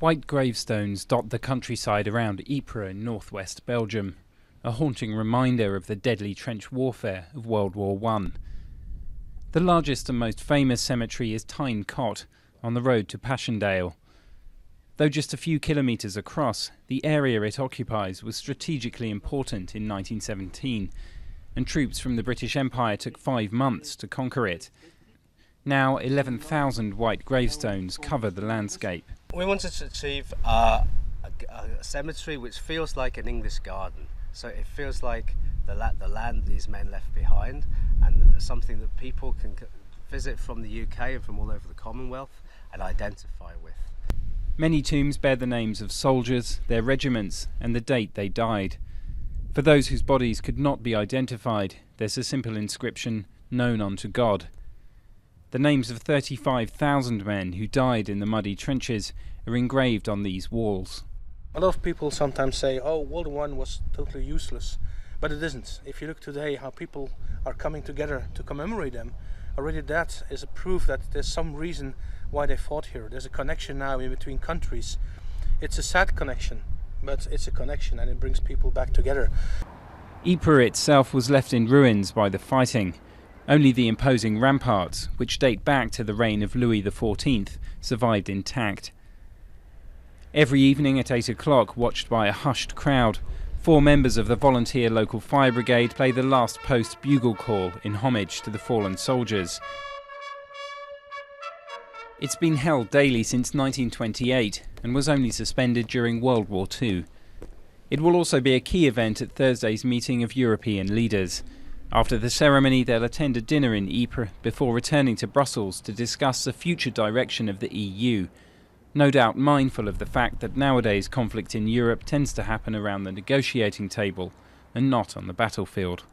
White gravestones dot the countryside around Ypres in northwest Belgium, a haunting reminder of the deadly trench warfare of World War I. The largest and most famous cemetery is Tyne Cot, on the road to Passchendaele. Though just a few kilometres across, the area it occupies was strategically important in 1917, and troops from the British Empire took 5 months to conquer it. Now 11,000 white gravestones cover the landscape. We wanted to achieve a cemetery which feels like an English garden. So it feels like the land these men left behind, and something that people can visit from the UK and from all over the Commonwealth and identify with. Many tombs bear the names of soldiers, their regiments, and the date they died. For those whose bodies could not be identified, there's a simple inscription, "Known unto God." The names of 35,000 men who died in the muddy trenches are engraved on these walls. A lot of people sometimes say, oh, World War I was totally useless, but it isn't. If you look today how people are coming together to commemorate them, already that is a proof that there's some reason why they fought here. There's a connection now in between countries. It's a sad connection, but it's a connection and it brings people back together. Ypres itself was left in ruins by the fighting. Only the imposing ramparts, which date back to the reign of Louis XIV, survived intact. Every evening at 8 o'clock, watched by a hushed crowd, 4 members of the volunteer local fire brigade play the last post bugle call in homage to the fallen soldiers. It's been held daily since 1928 and was only suspended during World War II. It will also be a key event at Thursday's meeting of European leaders. After the ceremony, they'll attend a dinner in Ypres before returning to Brussels to discuss the future direction of the EU, no doubt mindful of the fact that nowadays conflict in Europe tends to happen around the negotiating table and not on the battlefield.